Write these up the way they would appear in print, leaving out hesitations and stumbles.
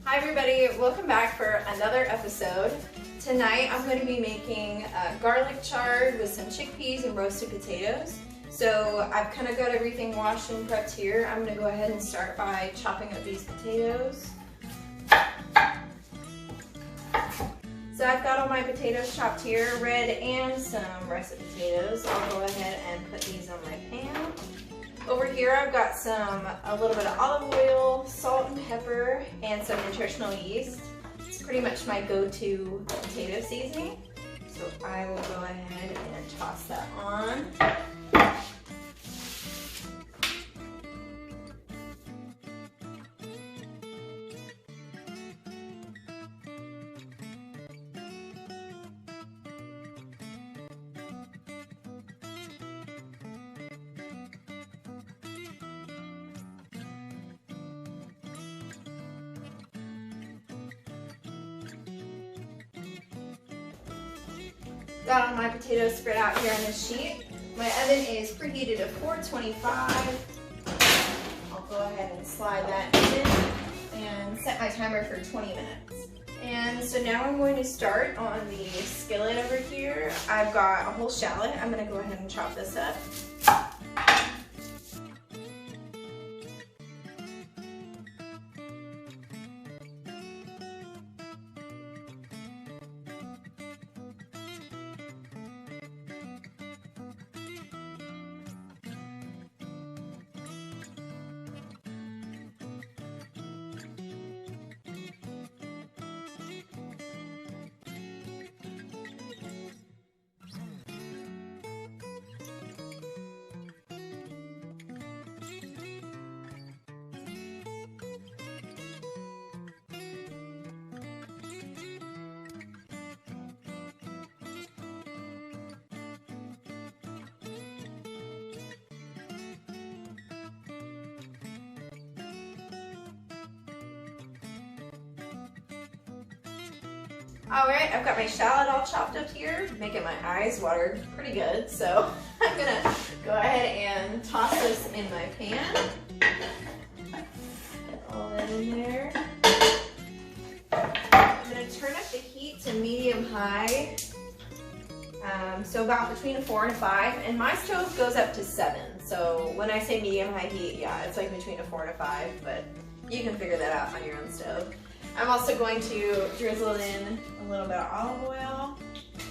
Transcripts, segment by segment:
Hi everybody, welcome back for another episode. Tonight I'm going to be making garlic chard with some chickpeas and roasted potatoes. So I've kind of got everything washed and prepped here. I'm going to go ahead and start by chopping up these potatoes. So I've got all my potatoes chopped here, red and some russet potatoes. I'll go ahead and put these on my pan. Over here I've got a little bit of olive oil, salt and pepper, and some nutritional yeast. It's pretty much my go-to potato seasoning. So I will go ahead and toss that on. Got all my potatoes spread out here on this sheet. My oven is preheated to 425. I'll go ahead and slide that in and set my timer for 20 minutes. And so now I'm going to start on the skillet over here. I've got a whole shallot. I'm going to go ahead and chop this up. Alright, I've got my shallot all chopped up here, making my eyes water pretty good, so I'm gonna go ahead and toss this in my pan. Get all that in there. I'm gonna turn up the heat to medium-high, so about between a 4 and a 5, and my stove goes up to 7, so when I say medium-high heat, yeah, it's like between a 4 and a 5, but you can figure that out on your own stove. I'm also going to drizzle in a little bit of olive oil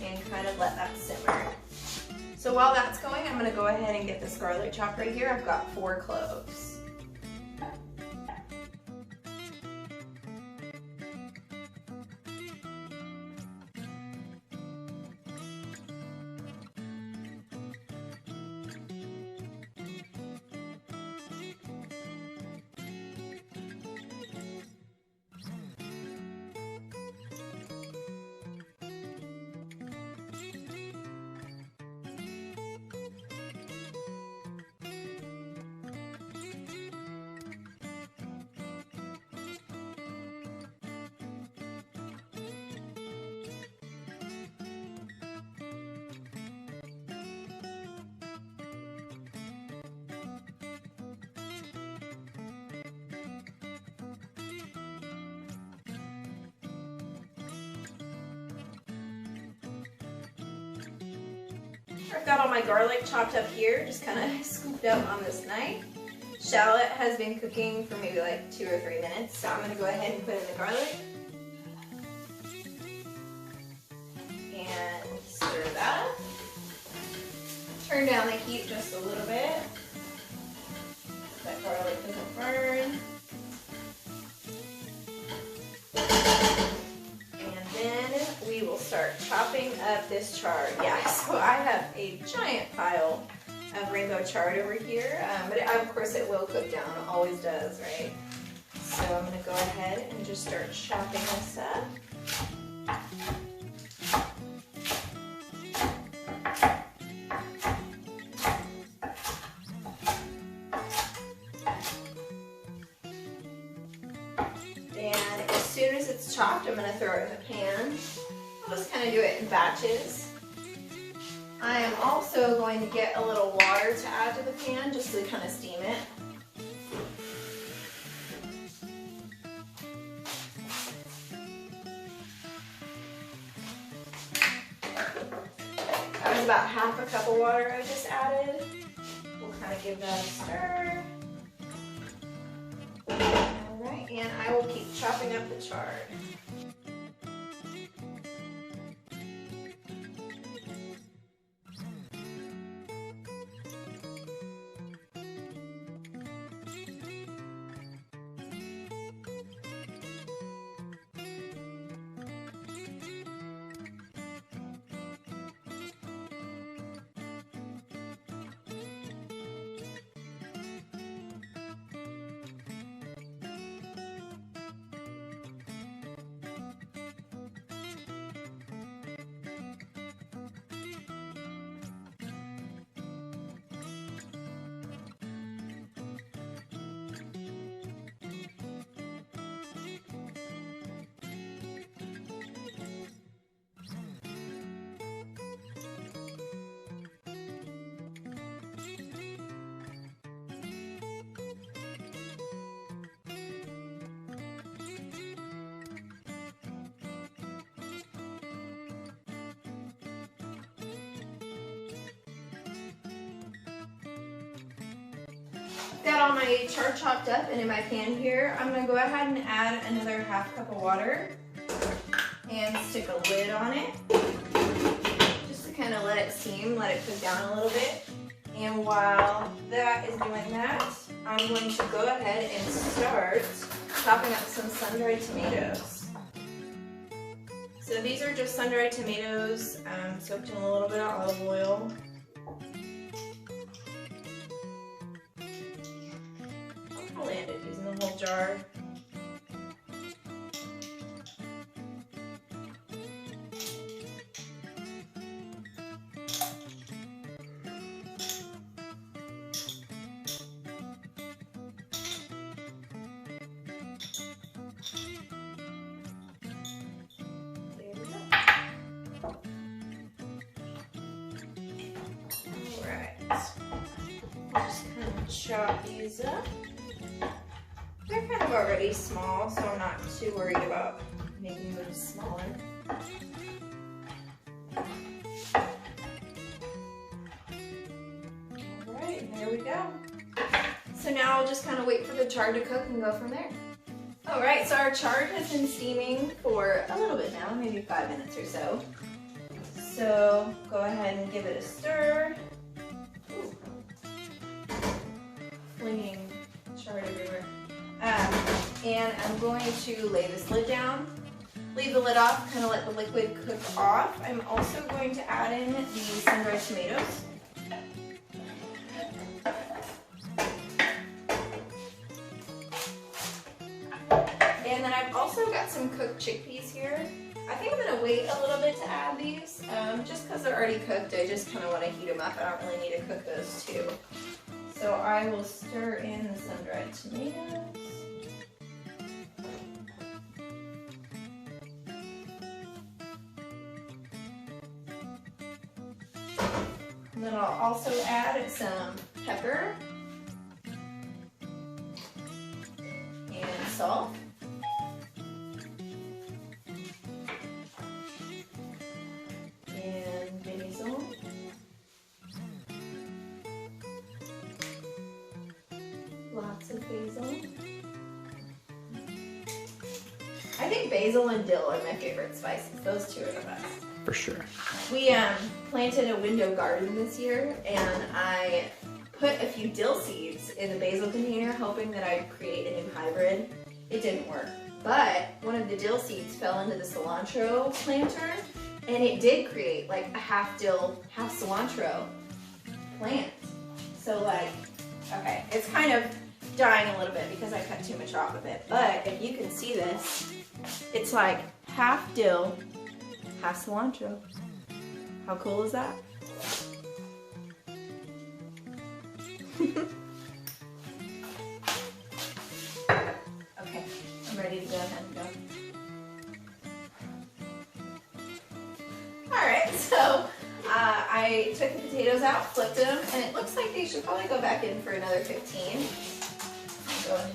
and kind of let that simmer. So while that's going, I'm going to go ahead and get this garlic chopped right here. I've got 4 cloves. I've got all my garlic chopped up here, just kind of scooped up on this knife. Shallot has been cooking for maybe like 2 or 3 minutes, so I'm going to go ahead and put in the garlic. And stir that up. Turn down the heat just a little bit. That garlic doesn't burn. We will start chopping up this chard. Yeah, so I have a giant pile of rainbow chard over here, but of course it will cook down, it always does, right? So I'm going to go ahead and just start chopping this up. And as soon as it's chopped, I'm going to throw it in the pan. I'll just kind of do it in batches. I am also going to get a little water to add to the pan just to kind of steam it. about half a cup of water I just added. We'll kind of give that a stir. All right, and I will keep chopping up the chard. Got all my chard chopped up, and in my pan here, I'm gonna go ahead and add another half cup of water and stick a lid on it, just to kind of let it steam, let it cook down a little bit. And while that is doing that, I'm going to go ahead and start chopping up some sun-dried tomatoes. So these are just sun-dried tomatoes soaked in a little bit of olive oil. Landed using the whole jar. There we go. All right. I'll just kind of chop these up. They're kind of already small, so I'm not too worried about making them smaller. Alright, there we go. So now I'll just kind of wait for the chard to cook and go from there. Alright, so our chard has been steaming for a little bit now, maybe 5 minutes or so. So go ahead and give it a stir. Ooh. Flinging chard everywhere. And I'm going to lay this lid down, leave the lid off, kind of let the liquid cook off. I'm also going to add in the sun-dried tomatoes. And then I've also got some cooked chickpeas here. I think I'm going to wait a little bit to add these, just because they're already cooked. I just kind of want to heat them up. I don't really need to cook those too. So I will stir in the sun-dried tomatoes. And then I'll also add some pepper and salt. And basil. Lots of basil. I think basil and dill are my favorite spices. Those two are the best. For sure. We planted a window garden this year, and I put a few dill seeds in the basil container, hoping that I'd create a new hybrid. It didn't work, but one of the dill seeds fell into the cilantro planter, and it did create like a half dill, half cilantro plant. So like, okay, it's kind of dying a little bit because I cut too much off of it, but if you can see this, it's like half dill, half cilantro. How cool is that? Okay, I'm ready to go ahead and go. Alright, so I took the potatoes out, flipped them, and it looks like they should probably go back in for another 15. Go ahead.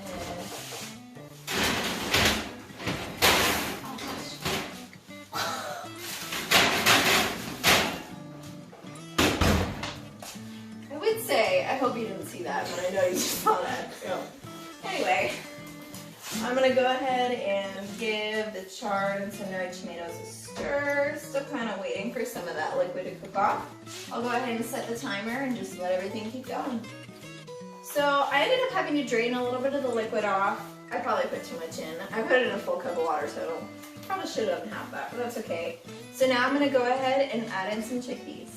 say, I hope you didn't see that, but I know you just saw that. So, anyway, I'm gonna go ahead and give the chard and Sundried tomatoes a stir. Still kind of waiting for some of that liquid to cook off. I'll go ahead and set the timer and just let everything keep going. So I ended up having to drain a little bit of the liquid off. I probably put too much in. I put it in a full cup of water, so probably should have done half that, but that's okay. So now I'm gonna go ahead and add in some chickpeas.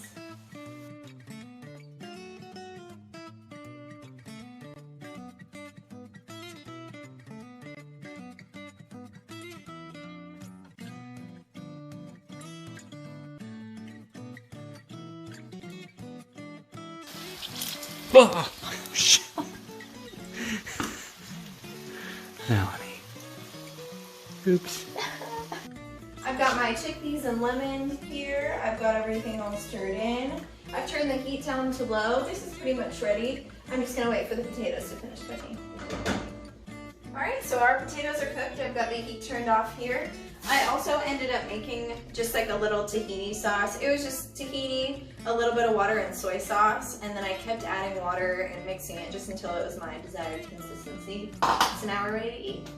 Oh, shit. Melanie. Oops. I've got my chickpeas and lemon here. I've got everything all stirred in. I've turned the heat down to low. This is pretty much ready. I'm just gonna wait for the potatoes to finish cooking. All right, so our potatoes are cooked. I've got the heat turned off here. I also ended up making just like a little tahini sauce. It was just tahini, a little bit of water and soy sauce, and then I kept adding water and mixing it just until it was my desired consistency. So now we're ready to eat.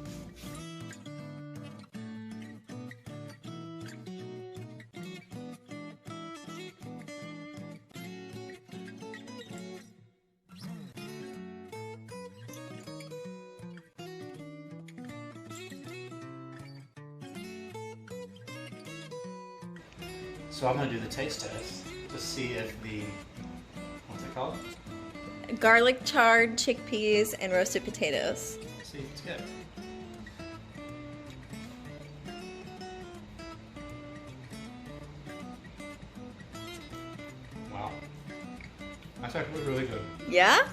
So I'm going to do the taste test to see if the, what's it called? Garlic chard, chickpeas, and roasted potatoes. See if it's good. Wow. That's actually really good. Yeah?